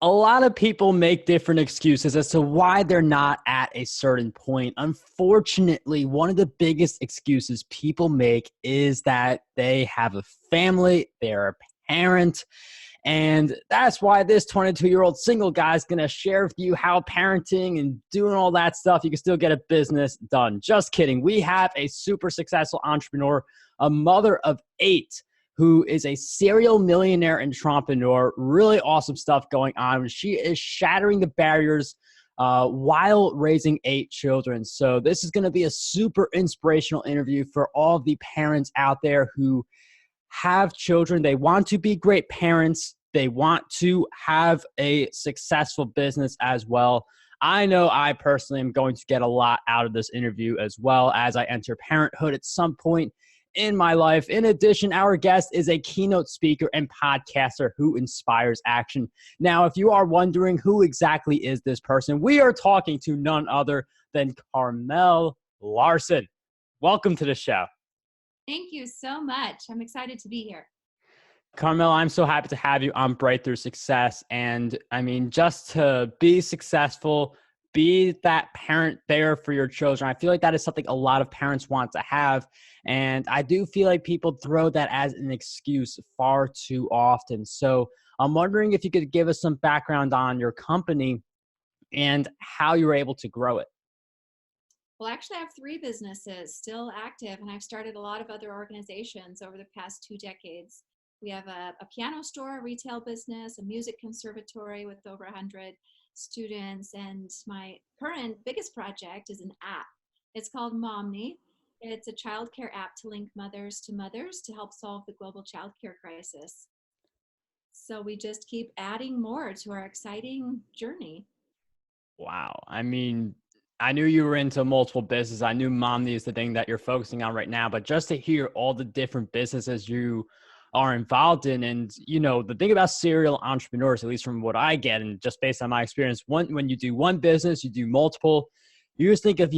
A lot of people make different excuses as to why they're not at a certain point. Unfortunately, one of the biggest excuses people make is that they have a family, they're a parent, and that's why this 22-year-old single guy is going to share with you how parenting and doing all that stuff, you can still get a business done. Just kidding. We have a super successful entrepreneur, a mother of 8, who is a serial millionaire entrepreneur. Really awesome stuff going on. She is shattering the barriers while raising 8 children. So this is going to be a super inspirational interview for all of the parents out there who have children. They want to be great parents. They want to have a successful business as well. I know I personally am going to get a lot out of this interview as well as I enter parenthood at some point in my life. In addition, our guest is a keynote speaker and podcaster who inspires action. Now, if you are wondering who exactly is this person, we are talking to none other than Karmel Larson. Welcome to the show. Thank you so much. I'm excited to be here. Karmel, I'm so happy to have you on Bright Through Success. And I mean, just to be successful, be that parent there for your children. I feel like that is something a lot of parents want to have. And I do feel like people throw that as an excuse far too often. So I'm wondering if you could give us some background on your company and how you were able to grow it. Well, actually, I have 3 businesses still active, and I've started a lot of other organizations over the past 2 decades. We have a piano store, a retail business, a music conservatory with over 100 students, and my current biggest project is an app. It's called Momni. It's a childcare app to link mothers to help solve the global childcare crisis. So we just keep adding more to our exciting journey. Wow. I mean, I knew you were into multiple businesses. I knew Momni is the thing that you're focusing on right now, but just to hear all the different businesses you are involved in. And, you know, the thing about serial entrepreneurs, at least from what I get, and just based on my experience, when you do one business, you do multiple, you just think of,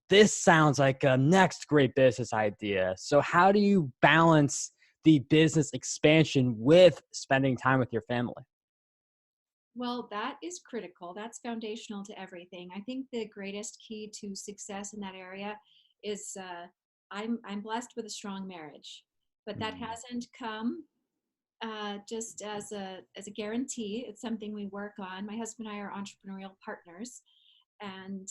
this sounds like a next great business idea. So how do you balance the business expansion with spending time with your family? Well, that is critical. That's foundational to everything. I think the greatest key to success in that area is I'm blessed with a strong marriage, but that Hmm. hasn't come just as a guarantee. It's something we work on. My husband and I are entrepreneurial partners, and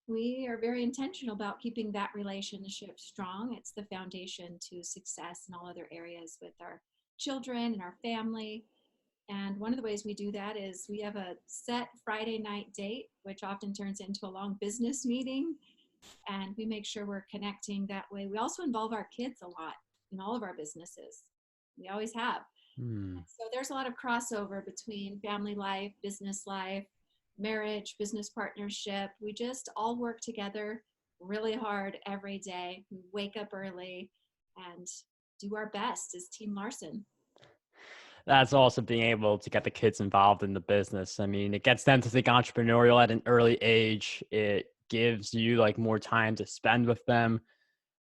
we are very intentional about keeping that relationship strong. It's the foundation to success in all other areas with our children and our family. And one of the ways we do that is we have a set Friday night date, which often turns into a long business meeting. And we make sure we're connecting that way. We also involve our kids a lot in all of our businesses. We always have. Hmm. So there's a lot of crossover between family life, business life, marriage, business partnership. We just all work together really hard every day. We wake up early and do our best as Team Larson. That's also being able to get the kids involved in the business. I mean, it gets them to think entrepreneurial at an early age. It gives you like more time to spend with them.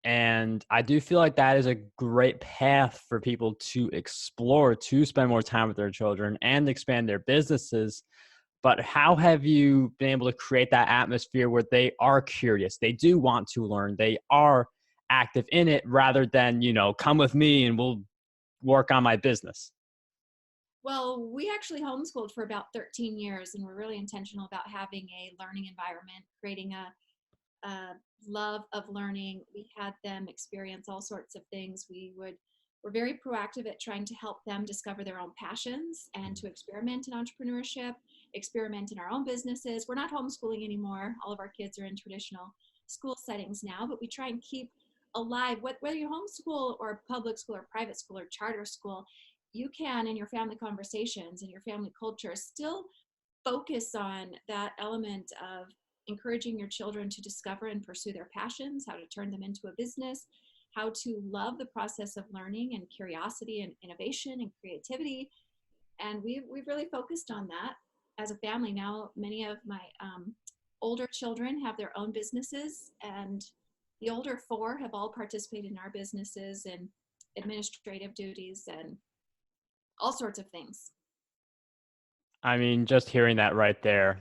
And I do feel like that is a great path for people to explore, to spend more time with their children and expand their businesses. But how have you been able to create that atmosphere where they are curious? They do want to learn. They are active in it rather than, come with me and we'll work on my business. Well, we actually homeschooled for about 13 years, and we're really intentional about having a learning environment, creating a love of learning. We had them experience all sorts of things. We're very proactive at trying to help them discover their own passions and to experiment in entrepreneurship, experiment in our own businesses. We're not homeschooling anymore. All of our kids are in traditional school settings now, but we try and keep alive, whether you homeschool or public school or private school or charter school, you can in your family conversations and your family culture still focus on that element of encouraging your children to discover and pursue their passions, how to turn them into a business, how to love the process of learning and curiosity and innovation and creativity. And we've really focused on that as a family. Now, many of my older children have their own businesses, and the older 4 have all participated in our businesses and administrative duties and all sorts of things. I mean, just hearing that right there,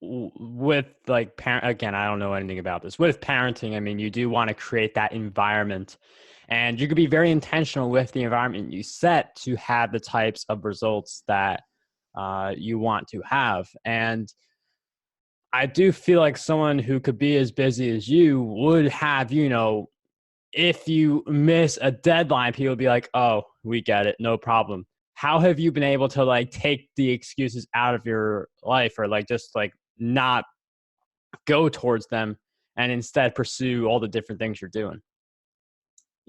with like parent, again, I don't know anything about this. With parenting, I mean, you do want to create that environment, and you could be very intentional with the environment you set to have the types of results that you want to have. And I do feel like someone who could be as busy as you would have, if you miss a deadline, people be like, "Oh, we get it, no problem." How have you been able to like take the excuses out of your life, or like just like not go towards them and instead pursue all the different things you're doing?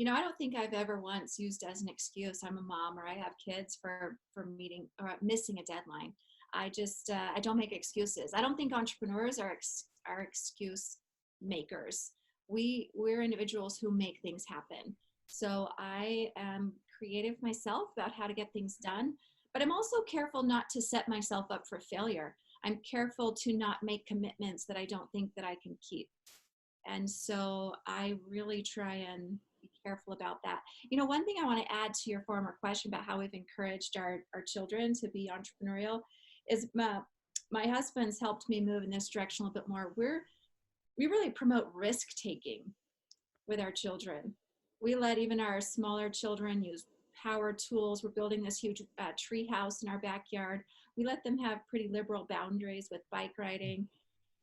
I don't think I've ever once used as an excuse I'm a mom or I have kids for meeting or missing a deadline. I don't make excuses. I don't think entrepreneurs are excuse makers. We're individuals who make things happen. So I am creative myself about how to get things done, but I'm also careful not to set myself up for failure. I'm careful to not make commitments that I don't think that I can keep. And so I really try and be careful about that. One thing I want to add to your former question about how we've encouraged our children to be entrepreneurial is my husband's helped me move in this direction a little bit more. We really promote risk taking with our children. We let even our smaller children use power tools. We're building this huge tree house in our backyard. We let them have pretty liberal boundaries with bike riding,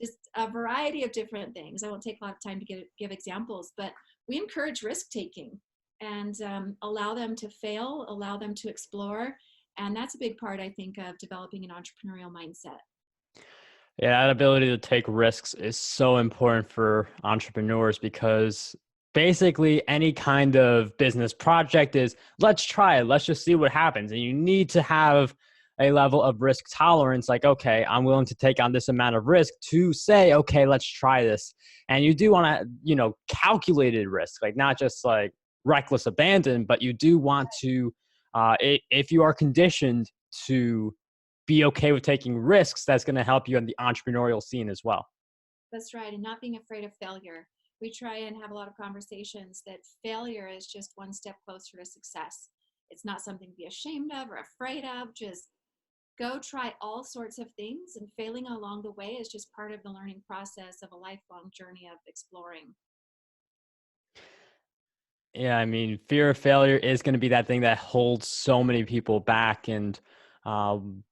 just a variety of different things. I won't take a lot of time to give examples, but we encourage risk taking and allow them to fail, allow them to explore. And that's a big part, I think, of developing an entrepreneurial mindset. Yeah, that ability to take risks is so important for entrepreneurs because basically any kind of business project is let's try it, let's just see what happens. And you need to have a level of risk tolerance like, okay, I'm willing to take on this amount of risk to say, okay, let's try this. And you do want to, calculated risk, like not just like reckless abandon, but you do want to, if you are conditioned to be okay with taking risks, that's going to help you in the entrepreneurial scene as well. That's right. And not being afraid of failure. We try and have a lot of conversations that failure is just one step closer to success. It's not something to be ashamed of or afraid of. Just go try all sorts of things, and failing along the way is just part of the learning process of a lifelong journey of exploring. Yeah, I mean, fear of failure is going to be that thing that holds so many people back. And um,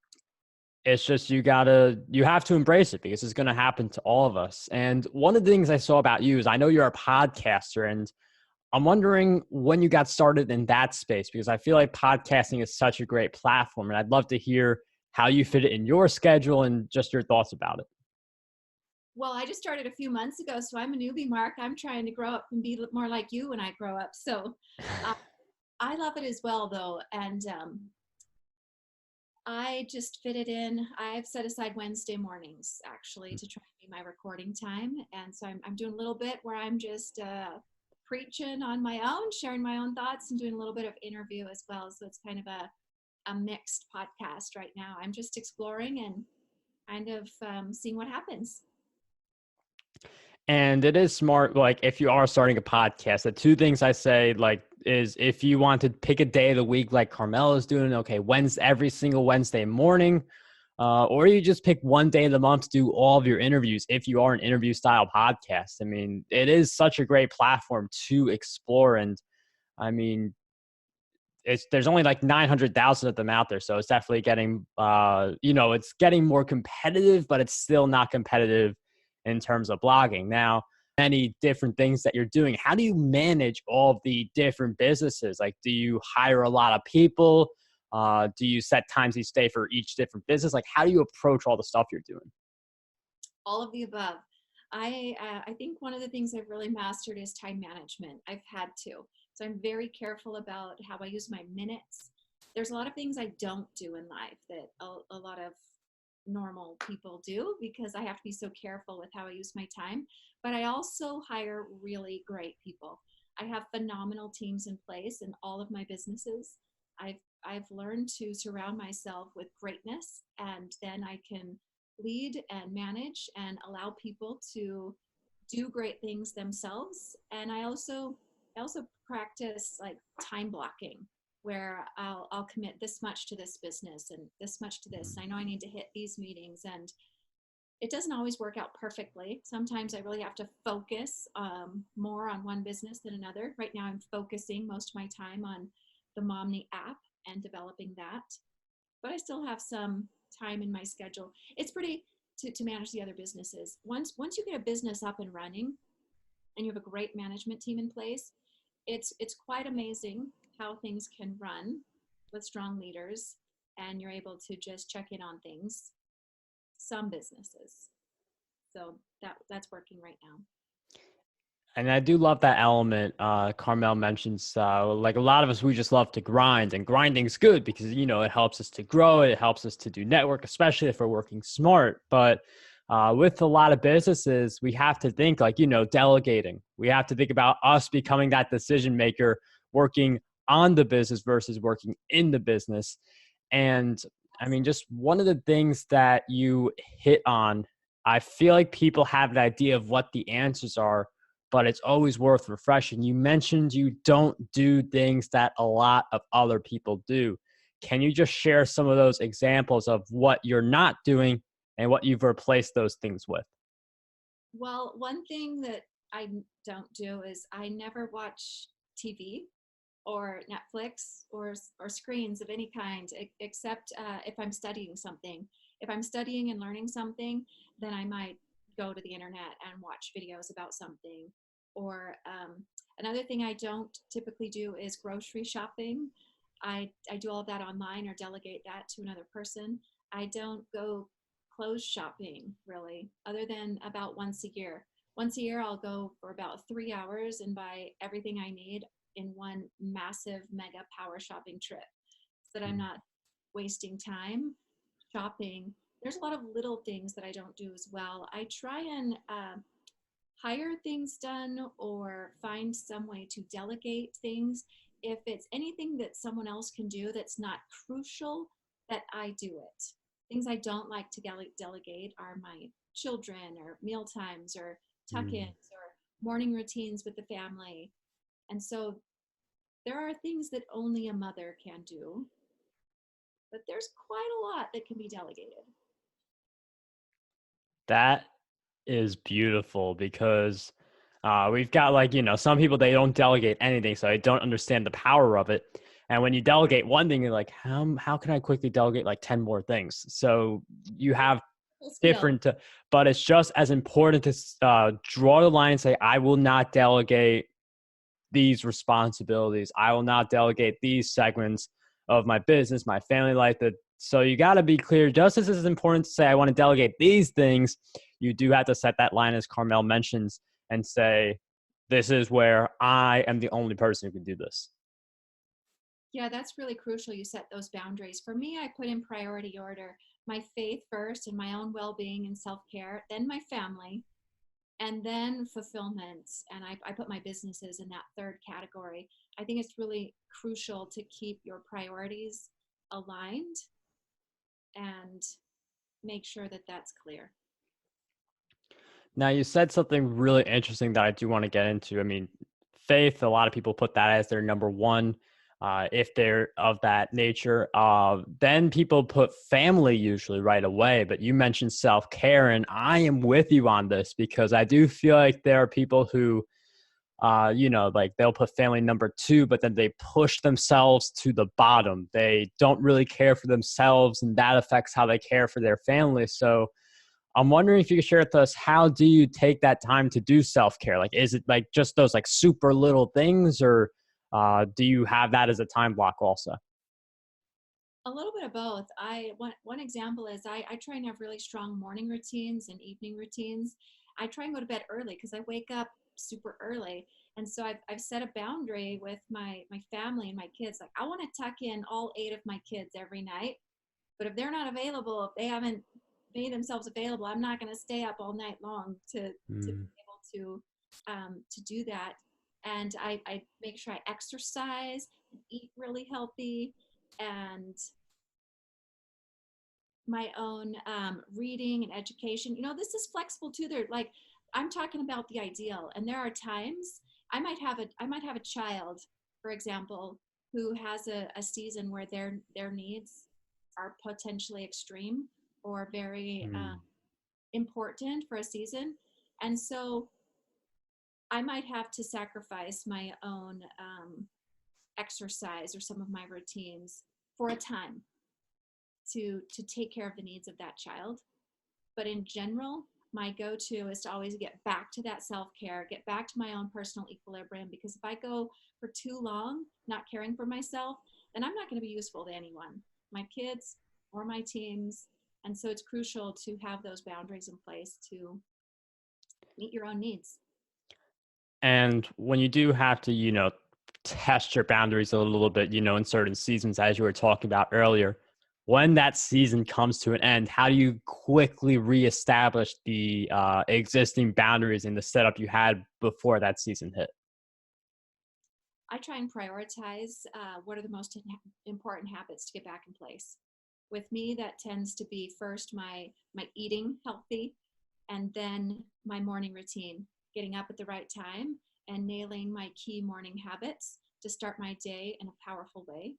it's just you have to embrace it because it's going to happen to all of us. And one of the things I saw about you is I know you're a podcaster, and I'm wondering when you got started in that space because I feel like podcasting is such a great platform. And I'd love to hear how you fit it in your schedule and just your thoughts about it. Well, I just started a few months ago, so I'm a newbie, Mark. I'm trying to grow up and be more like you when I grow up. So uh, I love it as well, though. And I just fit it in. I've set aside Wednesday mornings actually to try and be my recording time. And so I'm doing a little bit where I'm just preaching on my own, sharing my own thoughts, and doing a little bit of interview as well. So it's kind of a mixed podcast right now. I'm just exploring and kind of seeing what happens. And it is smart, like if you are starting a podcast, the two things I say, like, is if you want to pick a day of the week, like Karmel is doing, okay, Wednesday, every single Wednesday morning, or you just pick one day of the month to do all of your interviews if you are an interview style podcast. I mean, it is such a great platform to explore. And I mean, there's only like 900,000 of them out there. So it's definitely getting, it's getting more competitive, but it's still not competitive in terms of blogging. Now, many different things that you're doing. How do you manage all of the different businesses? Like, do you hire a lot of people? Do you set times each day for each different business? Like, how do you approach all the stuff you're doing? All of the above. I think one of the things I've really mastered is time management. I've had to. So I'm very careful about how I use my minutes. There's a lot of things I don't do in life that a lot of normal people do because I have to be so careful with how I use my time. But I also hire really great people. I have phenomenal teams in place in all of my businesses. I've I've learned to surround myself with greatness, and then I can lead and manage and allow people to do great things themselves. And I also practice like time blocking, where I'll commit this much to this business and this much to this. I know I need to hit these meetings, and it doesn't always work out perfectly. Sometimes I really have to focus more on one business than another. Right now, I'm focusing most of my time on the Momni app and developing that. But I still have some time in my schedule. It's pretty to manage the other businesses. Once you get a business up and running, and you have a great management team in place, it's quite amazing how things can run with strong leaders, and you're able to just check in on things. Some businesses. So that's working right now. And I do love that element. Karmel mentions, like a lot of us, we just love to grind, and grinding's good because, you know, it helps us to grow. It helps us to do network, especially if we're working smart. But with a lot of businesses, we have to think like, you know, delegating. We have to think about us becoming that decision maker, working on the business versus working in the business. And I mean, just one of the things that you hit on, I feel like people have an idea of what the answers are, but it's always worth refreshing. You mentioned you don't do things that a lot of other people do. Can you just share some of those examples of what you're not doing and what you've replaced those things with? Well, one thing that I don't do is I never watch TV or Netflix or screens of any kind, except if I'm studying something. If I'm studying and learning something, then I might go to the internet and watch videos about something. Or another thing I don't typically do is grocery shopping. I do all of that online or delegate that to another person. I don't go clothes shopping really, other than about once a year. Once a year, I'll go for about 3 hours and buy everything I need in one massive mega power shopping trip so that I'm not wasting time shopping. There's a lot of little things that I don't do as well. I try and hire things done or find some way to delegate things. If it's anything that someone else can do that's not crucial, that I do it. Things I don't like to delegate are my children or meal times or Mm. tuck-ins or morning routines with the family. And so there are things that only a mother can do, but there's quite a lot that can be delegated. That is beautiful because we've got like, you know, some people, they don't delegate anything, so they don't understand the power of it. And when you delegate one thing, you're like, how can I quickly delegate like 10 more things? So you have Full skill. different, but it's just as important to draw the line and say, I will not delegate these responsibilities. I will not delegate these segments of my business, my family life. So you got to be clear. Just as it's important to say, I want to delegate these things, you do have to set that line, as Karmel mentions, and say, this is where I am the only person who can do this. Yeah, that's really crucial. You set those boundaries. For me, I put in priority order my faith first and my own well being and self care, then my family, and then fulfillment. And I put my businesses in that third category. I think it's really crucial to keep your priorities aligned and make sure that that's clear. Now, you said something really interesting that I do want to get into. I mean, faith, a lot of people put that as their number one, if they're of that nature. Then people put family usually right away, but you mentioned self care, and I am with you on this because I do feel like there are people who, you know, like they'll put family number two, but then they push themselves to the bottom. They don't really care for themselves, and that affects how they care for their family. So, I'm wondering if you could share with us, how do you take that time to do self-care? Like, is it like just those like super little things, or do you have that as a time block also? A little bit of both. One example is I try and have really strong morning routines and evening routines. I try and go to bed early because I wake up super early. And so I've set a boundary with my family and my kids. Like I want to tuck in all 8 of my kids every night. But if they're not available, if they haven't made themselves available, I'm not going to stay up all night long to Mm. be able to do that. And I make sure I exercise and eat really healthy, and my own reading and education. You know, this is flexible too. They're like, I'm talking about the ideal, and there are times I might have a child, for example, who has a season where their needs are potentially extreme or very important for a season. And so I might have to sacrifice my own exercise or some of my routines for a time to take care of the needs of that child. But in general, my go-to is to always get back to that self-care, get back to my own personal equilibrium, because if I go for too long not caring for myself, then I'm not going to be useful to anyone, my kids or my teams. And so it's crucial to have those boundaries in place to meet your own needs. And when you do have to, test your boundaries a little bit, in certain seasons, as you were talking about earlier, when that season comes to an end, how do you quickly reestablish the existing boundaries in the setup you had before that season hit? I try and prioritize what are the most important habits to get back in place. With me, that tends to be first my eating healthy, and then my morning routine, getting up at the right time and nailing my key morning habits to start my day in a powerful way.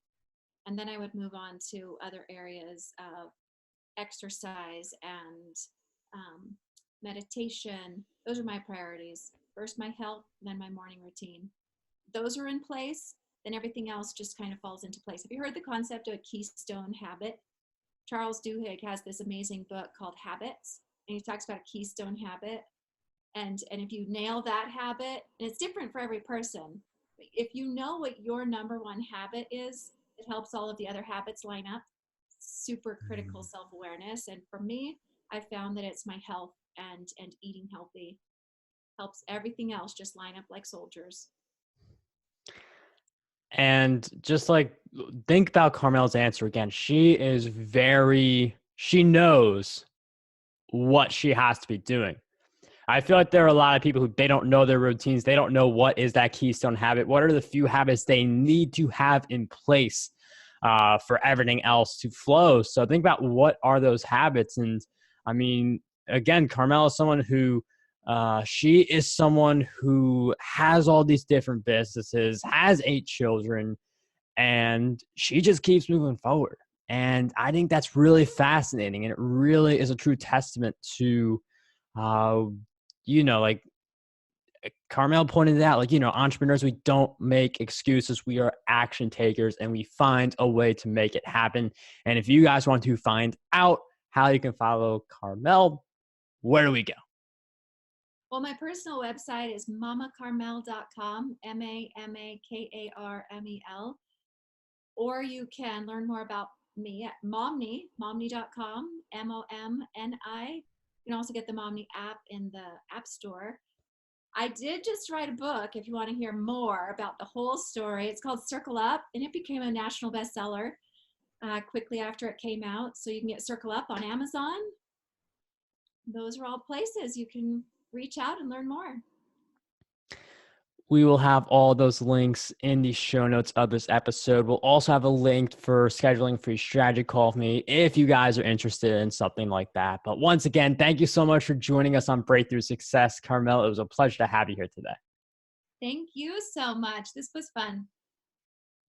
And then I would move on to other areas of exercise and meditation. Those are my priorities. First my health, then my morning routine. Those are in place, then everything else just kind of falls into place. Have you heard the concept of a keystone habit? Charles Duhigg has this amazing book called Habits, and he talks about a keystone habit. And if you nail that habit, and it's different for every person, if you know what your number one habit is, it helps all of the other habits line up. Super critical self-awareness. And for me, I found that it's my health and eating healthy helps everything else just line up like soldiers. And just like, think about Karmel's answer again. She knows what she has to be doing. I feel like there are a lot of people who they don't know their routines. They don't know what is that keystone habit. What are the few habits they need to have in place for everything else to flow? So think about what are those habits. And I mean, again, Karmel is someone who she is someone who has all these different businesses, has 8 children, and she just keeps moving forward. And I think that's really fascinating. And it really is a true testament to like Karmel pointed out, entrepreneurs, we don't make excuses. We are action takers and we find a way to make it happen. And if you guys want to find out how you can follow Karmel, where do we go? Well, my personal website is mamakarmel.com, Mamakarmel. Or you can learn more about me at momni.com, Momni. You can also get the Momni app in the App Store. I did just write a book, if you want to hear more about the whole story. It's called Circle Up, and it became a national bestseller quickly after it came out. So you can get Circle Up on Amazon. Those are all places you can reach out and learn more. We will have all those links in the show notes of this episode. We'll also have a link for scheduling a free strategy call with me if you guys are interested in something like that. But once again, thank you so much for joining us on Breakthrough Success. Karmel, it was a pleasure to have you here today. Thank you so much. This was fun.